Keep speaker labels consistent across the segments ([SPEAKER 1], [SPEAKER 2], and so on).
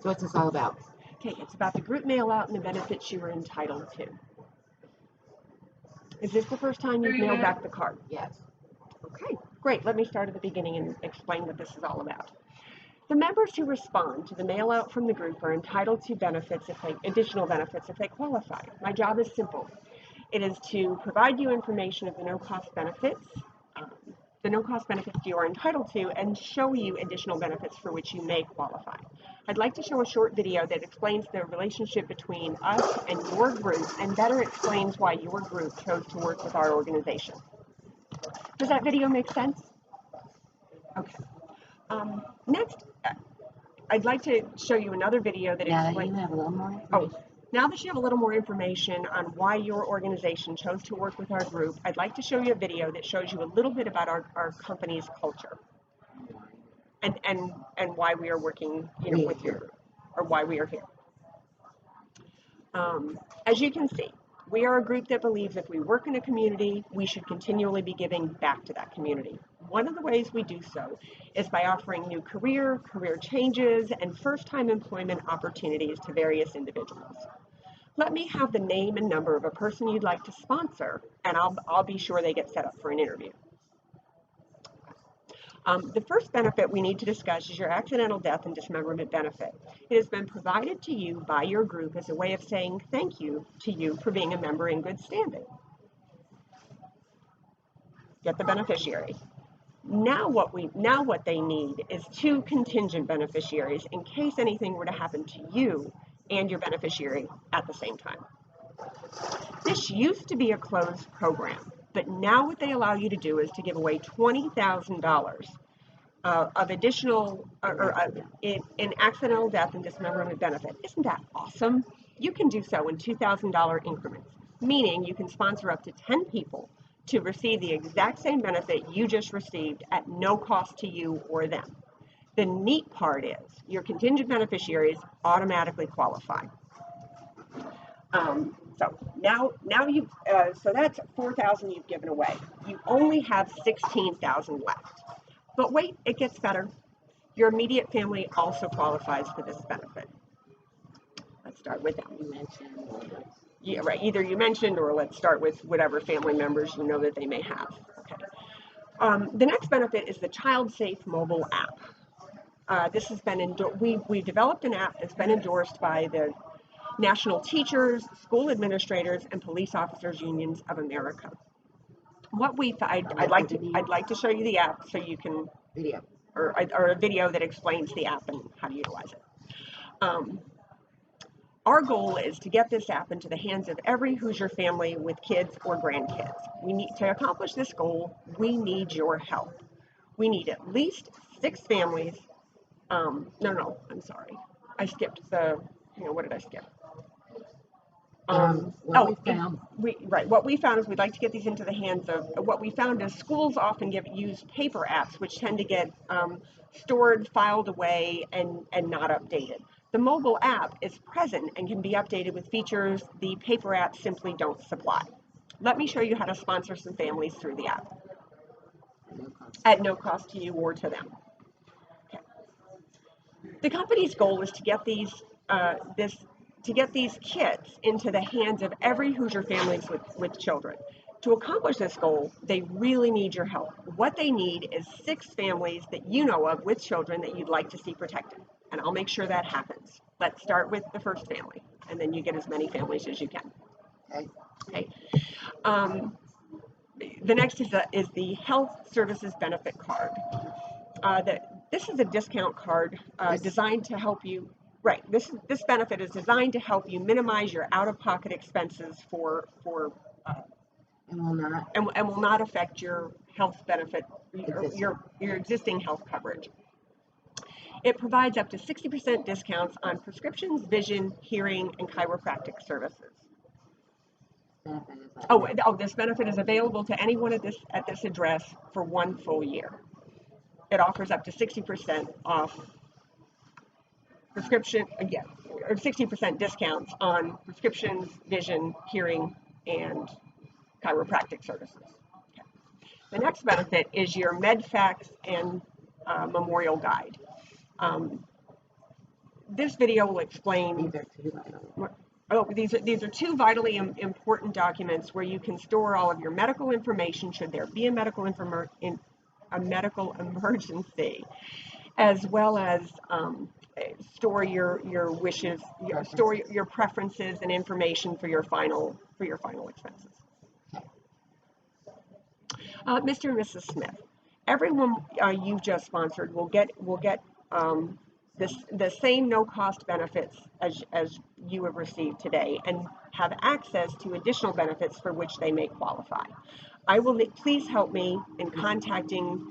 [SPEAKER 1] So what's this all about?
[SPEAKER 2] Okay, it's about the group mail out and the benefits you are entitled to. Is this the first time you've mailed back the card?
[SPEAKER 1] Yes.
[SPEAKER 2] Okay, great. Let me start at the beginning and explain what this is all about. The members who respond to the mail out from the group are entitled to additional benefits if they qualify. My job is simple. It is to provide you information of the no-cost benefits, you are entitled to, and show you additional benefits for which you may qualify. I'd like to show a short video that explains the relationship between us and your group and better explains why your group chose to work with our organization. Does that video make sense? Okay. Next, I'd like to show you another video that explains...
[SPEAKER 1] Now that you have a little more information.
[SPEAKER 2] Oh, now that you have a little more information on why your organization chose to work with our group, I'd like to show you a video that shows you a little bit about our company's culture and why we are working, with your group, or why we are here. As you can see, we are a group that believes if we work in a community, we should continually be giving back to that community. One of the ways we do so is by offering new career changes, and first-time employment opportunities to various individuals. Let me have the name and number of a person you'd like to sponsor, and I'll be sure they get set up for an interview. The first benefit we need to discuss is your accidental death and dismemberment benefit. It has been provided to you by your group as a way of saying thank you to you for being a member in good standing. Get the beneficiary. Now what they need is 2 contingent beneficiaries in case anything were to happen to you and your beneficiary at the same time. This used to be a closed program, but now what they allow you to do is to give away $20,000 of additional in accidental death and dismemberment benefit. Isn't that awesome? You can do so in $2,000 increments, meaning you can sponsor up to 10 people to receive the exact same benefit you just received at no cost to you or them. The neat part is your contingent beneficiaries automatically qualify. So that's 4,000 you've given away. You only have 16,000 left. But wait, it gets better. Your immediate family also qualifies for this benefit. Let's start with them.
[SPEAKER 1] You mentioned.
[SPEAKER 2] Yeah, right. Either you mentioned, or let's start with whatever family members you know that they may have. Okay. The next benefit is the Child Safe mobile app. This has been we developed an app that's been endorsed by the National Teachers, School Administrators, and Police Officers Unions of America. I'd like to show you the app so you can
[SPEAKER 1] Video.
[SPEAKER 2] or a video that explains the app and how to utilize it. Our goal is to get this app into the hands of every Hoosier family with kids or grandkids. To accomplish this goal, we need your help. We need at least 6 families. I'm sorry. I skipped what did I skip? What we found is we'd like to get these into the hands of, what we found is schools often use paper apps, which tend to get stored, filed away, and not updated. The mobile app is present and can be updated with features the paper apps simply don't supply. Let me show you how to sponsor some families through the app at no cost to you or to them. Okay. The company's goal is to get these kits into the hands of every Hoosier families with children. To accomplish this goal, they really need your help. What they need is 6 families that you know of with children that you'd like to see protected. And I'll make sure that happens. Let's start with the first family, and then you get as many families as you can. Okay. The next is the Health Services Benefit Card. This is a discount card designed to help you. Right. This benefit is designed to help you minimize your out-of-pocket expenses and will not affect your health benefit, your existing health coverage. It provides up to 60% discounts on prescriptions, vision, hearing, and chiropractic services. This benefit is available to anyone at this address for 1 full year. It offers up to 60% off prescription, or 60% discounts on prescriptions, vision, hearing, and chiropractic services. Okay. The next benefit is your MedFacts and Memorial Guide. This video will explain.
[SPEAKER 1] These are two items.
[SPEAKER 2] Oh, these are two vitally important documents where you can store all of your medical information should there be a medical emergency, as well as store your wishes, store your preferences and information for your final expenses. Mr. and Mrs. Smith, everyone you've just sponsored will get the same no-cost benefits as you have received today, and have access to additional benefits for which they may qualify. Please help me in contacting.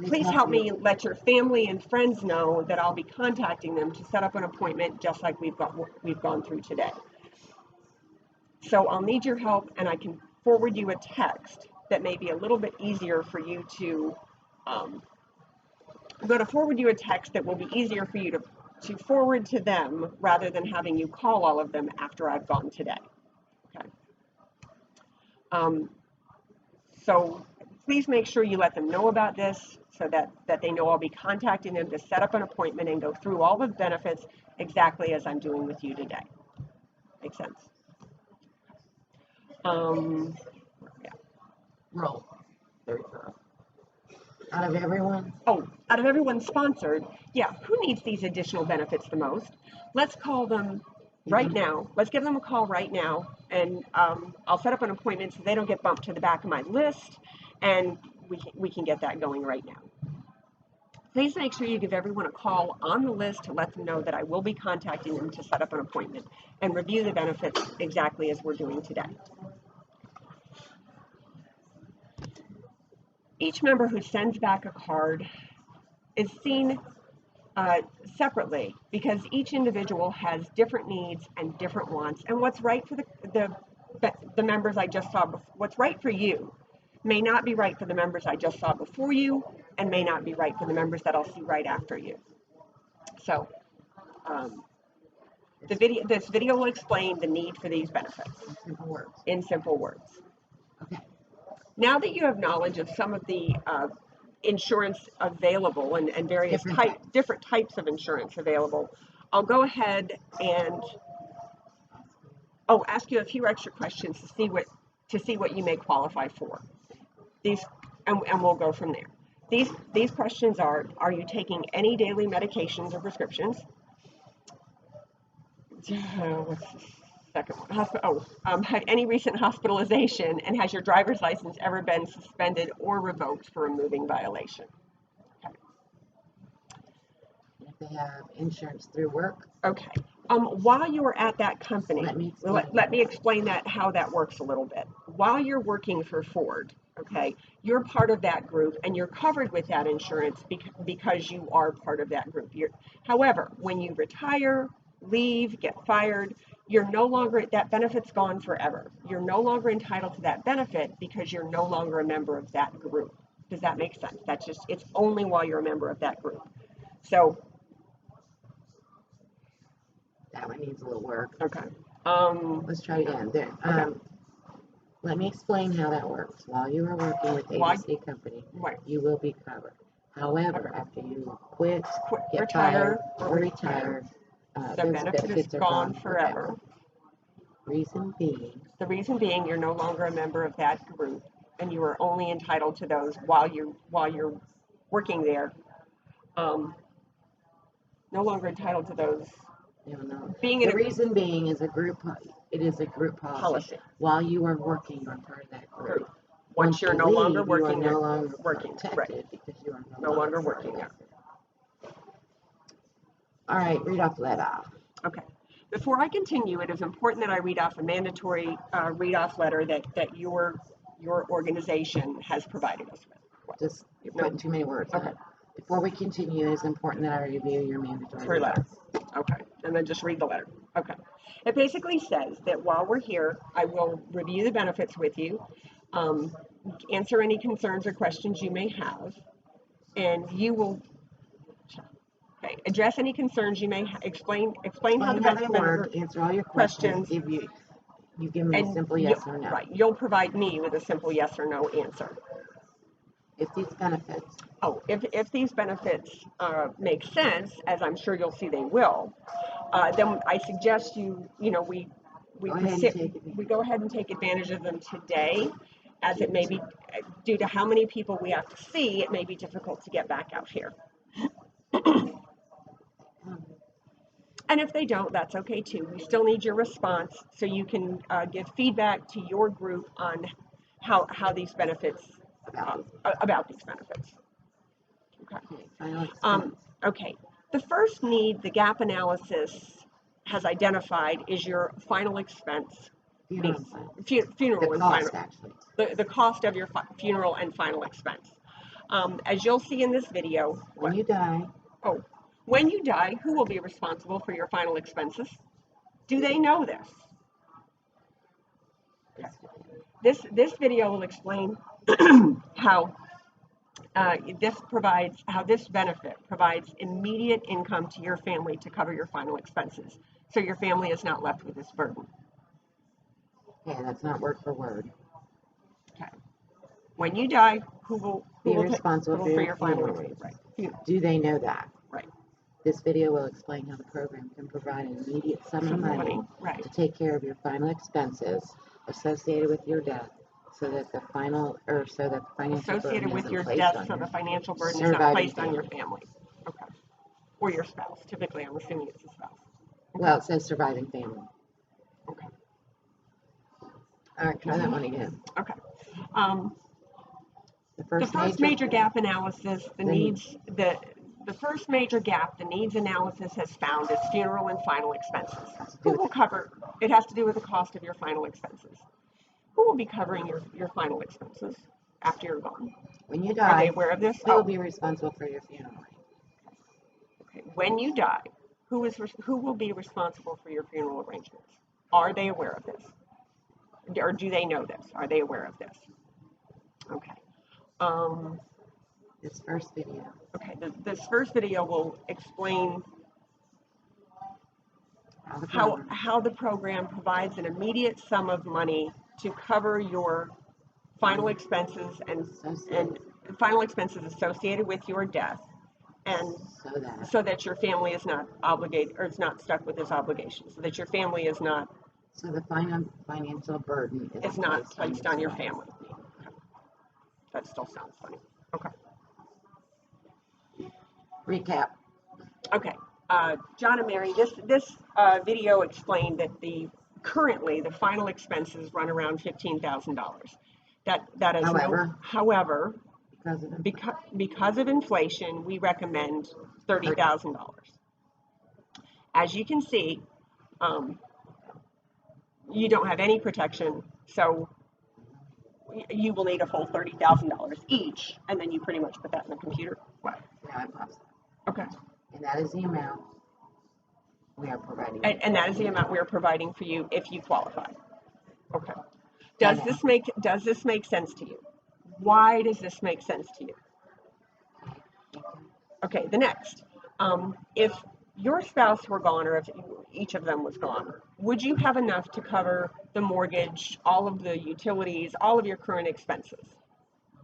[SPEAKER 2] Please help me let your family and friends know that I'll be contacting them to set up an appointment, just like we've gone through today. So I'll need your help, and I can forward you a text that may be a little bit easier for you to. I'm going to forward you a text that will be easier for you to forward to them rather than having you call all of them after I've gone today. Okay. So please make sure you let them know about this so that they know I'll be contacting them to set up an appointment and go through all the benefits exactly as I'm doing with you today. Makes sense? Yeah.
[SPEAKER 1] Roll. Out of everyone?
[SPEAKER 2] Oh, out of everyone sponsored, yeah, who needs these additional benefits the most? Let's call them right now. Let's give them a call right now, and I'll set up an appointment so they don't get bumped to the back of my list, and we can get that going right now. Please make sure you give everyone a call on the list to let them know that I will be contacting them to set up an appointment and review the benefits exactly as we're doing today. Each member who sends back a card is seen separately because each individual has different needs and different wants, and what's right for the members I just saw before, what's right for you may not be right for the members I just saw before you, and may not be right for the members that I'll see right after you. So this video will explain the need for these benefits in simple words.
[SPEAKER 1] Okay.
[SPEAKER 2] Now that you have knowledge of some of the insurance available and various different types of insurance available, I'll go ahead and ask you a few extra questions to see what you may qualify for. These and we'll go from there. These questions are you taking any daily medications or prescriptions? What's the second one? Had any recent hospitalization, and has your driver's license ever been suspended or revoked for a moving violation? Okay.
[SPEAKER 1] If they have insurance through work.
[SPEAKER 2] Okay. While you are at that company, let me explain how that works a little bit. While you're working for Ford, okay, you're part of that group and you're covered with that insurance because you are part of that group. However, when you retire, leave, get fired, you're no longer, that benefit's gone forever. You're no longer entitled to that benefit because you're no longer a member of that group. Does that make sense? It's only while you're a member of that group. So
[SPEAKER 1] that one needs a little work.
[SPEAKER 2] Okay.
[SPEAKER 1] Let's try again. Let me explain how that works. While you are working with ABC company, you will be covered. However, after you quit, get
[SPEAKER 2] retire,
[SPEAKER 1] fired, or retire,
[SPEAKER 2] the benefits are gone forever. The reason being you're no longer a member of that group, and you are only entitled to those while you're working there. No longer entitled to those.
[SPEAKER 1] No. The reason being is it is a group policy. While you are working, you are part of that group.
[SPEAKER 2] Once you're no longer working,
[SPEAKER 1] you are no longer protected because you are no longer working there. All right, read off letter.
[SPEAKER 2] Okay. Before I continue, it is important that I read off a mandatory read-off letter that your organization has provided us with.
[SPEAKER 1] You're putting too many words. Okay. Before we continue, it is important that I review your mandatory
[SPEAKER 2] letter. Okay, and then just read the letter. Okay. It basically says that while we're here, I will review the benefits with you, answer any concerns or questions you may have, and you will address any concerns you may explain how the benefits
[SPEAKER 1] work, answer all your questions, give you You give me a simple yes or no.
[SPEAKER 2] Right, you'll provide me with a simple yes or no answer.
[SPEAKER 1] If these benefits.
[SPEAKER 2] Oh, if these benefits make sense, as I'm sure you'll see they will, then I suggest we go ahead and take advantage of them today, as it may be, due to how many people we have to see, it may be difficult to get back out here. And if they don't, that's okay too. We still need your response so you can give feedback to your group on how these benefits, about these benefits. Okay. Okay. The first need the gap analysis has identified is your final expense. Funeral and final. The cost of your funeral and final expense. As you'll see in this video.
[SPEAKER 1] When you die.
[SPEAKER 2] Oh. When you die, who will be responsible for your final expenses? Do they know this? Okay. This video will explain how this benefit provides immediate income to your family to cover your final expenses, so your family is not left with this burden.
[SPEAKER 1] Okay, that's not word for word.
[SPEAKER 2] Okay. When you die, who will
[SPEAKER 1] be responsible for your final expenses? Right. Do they know that?
[SPEAKER 2] Right.
[SPEAKER 1] This video will explain how the program can provide an immediate sum of money to take care of your final expenses associated with your death, so that the financial burden is not placed on your family. Okay. Or your spouse. Typically, I'm assuming it's a spouse. Okay. Well, it says surviving family.
[SPEAKER 2] Okay.
[SPEAKER 1] All right, try that one again.
[SPEAKER 2] Okay. The first major gap analysis, the first major gap the needs analysis has found is funeral and final expenses. Who will cover? It has to do with the cost of your final expenses. Who will be covering your final expenses after you're gone?
[SPEAKER 1] When you die,
[SPEAKER 2] are they aware of this?
[SPEAKER 1] Who will be responsible for your funeral?
[SPEAKER 2] Okay. When you die, who will be responsible for your funeral arrangements? Are they aware of this? Or do they know this? Are they aware of this? Okay.
[SPEAKER 1] This first video.
[SPEAKER 2] Okay, this first video will explain how the program provides an immediate sum of money to cover your final expenses and final expenses associated with your death, and so that your family is not obligated or is not stuck with this obligation, so that your family is not.
[SPEAKER 1] So the financial burden
[SPEAKER 2] is not placed on your family. Okay. That still sounds funny. Okay.
[SPEAKER 1] Recap.
[SPEAKER 2] Okay. John and Mary, this video explained that currently the final expenses run around $15,000. That is however, because of inflation, we recommend $30,000. As you can see, you don't have any protection, so you will need a full $30,000 each, and then you pretty much put that in the computer. What?
[SPEAKER 1] Yeah, I paused
[SPEAKER 2] that. Okay.
[SPEAKER 1] And that is the amount we are providing.
[SPEAKER 2] And that is the amount we are providing for you if you qualify. Okay. Does this make sense to you? Why does this make sense to you? Okay. The next, if your spouse were gone, or if each of them was gone, would you have enough to cover the mortgage, all of the utilities, all of your current expenses?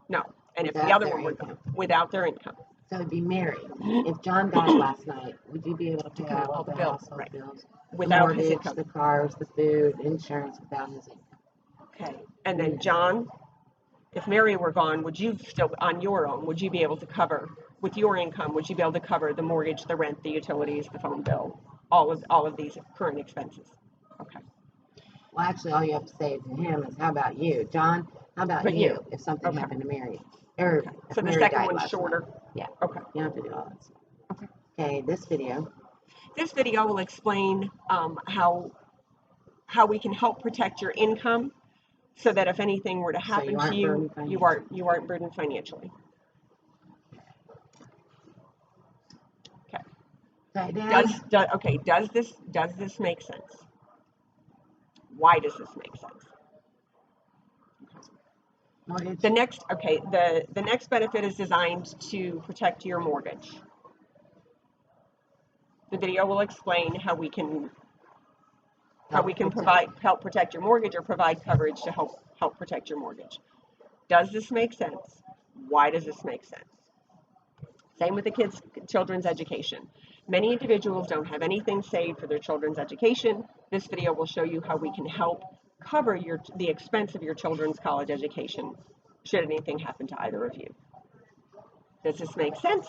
[SPEAKER 2] No. And if the other one were gone, without their income.
[SPEAKER 1] So it'd be Mary. If John died last night, would you be able to pay all the household bills?
[SPEAKER 2] Without
[SPEAKER 1] the mortgage,
[SPEAKER 2] his income.
[SPEAKER 1] The cars, the food, insurance, without his income.
[SPEAKER 2] Okay. And then John, if Mary were gone, would you still, on your own, would you be able to cover, with your income, would you be able to cover the mortgage, the rent, the utilities, the phone bill, all of these current expenses? Okay.
[SPEAKER 1] Well, actually, all you have to say to him is, how about you? John, how about you if something happened to Mary? Or
[SPEAKER 2] so the second one's shorter?
[SPEAKER 1] Yeah.
[SPEAKER 2] Okay.
[SPEAKER 1] You don't have to do all that stuff.
[SPEAKER 2] Okay.
[SPEAKER 1] Okay, this video.
[SPEAKER 2] This video will explain how we can help protect your income, so that if anything were to happen to you, you aren't burdened financially. Okay. Does this make sense? Why does this make sense?
[SPEAKER 1] Mortgage.
[SPEAKER 2] The next benefit is designed to protect your mortgage. The video will explain how we can how we can help protect your mortgage or provide coverage to help protect your mortgage. Does this make sense? Why does this make sense? Same with the children's education. Many individuals don't have anything saved for their children's education. This video will show you how we can help cover the expense of your children's college education should anything happen to either of you. Does this make sense?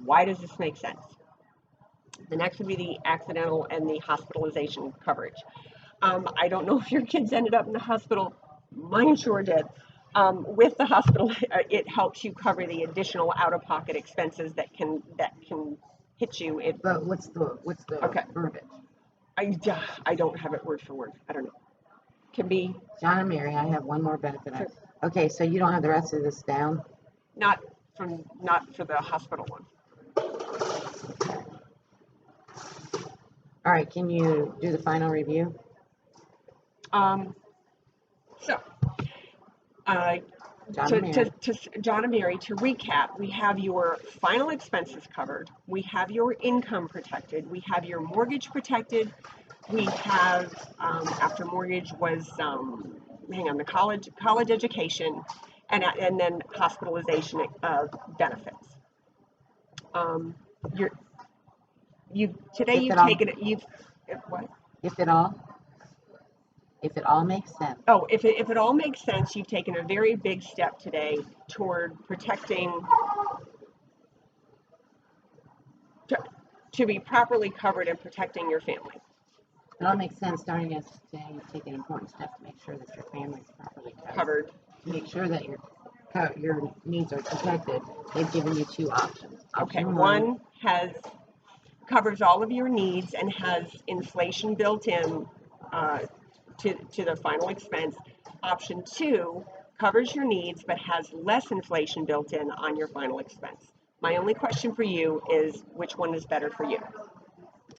[SPEAKER 2] Why does this make sense? The next would be the accidental and the hospitalization coverage. I don't know if your kids ended up in the hospital. Mine sure did. With the hospital, it helps you cover the additional out-of-pocket expenses that can hit you.
[SPEAKER 1] But what's the verbiage?
[SPEAKER 2] I don't have it word for word. I don't know. Can be
[SPEAKER 1] John and Mary. I have one more benefit. Okay, so you don't have the rest of this down?
[SPEAKER 2] Not for the hospital one.
[SPEAKER 1] Okay. All right. Can you do the final review?
[SPEAKER 2] John and Mary, to recap, we have your final expenses covered, we have your income protected, we have your mortgage protected, we have, after mortgage was, the college education, and then hospitalization benefits. What?
[SPEAKER 1] If it all makes sense.
[SPEAKER 2] Oh, if it all makes sense, you've taken a very big step today toward protecting, to be properly covered and protecting your family.
[SPEAKER 1] It all makes sense. Starting as today, you've taken an important step to make sure that your family is properly covered. To make sure that your needs are protected, they've given you two options.
[SPEAKER 2] Option one covers all of your needs and has inflation built in to the final expense. Option two covers your needs but has less inflation built in on your final expense. My only question for you is, which one is better for you?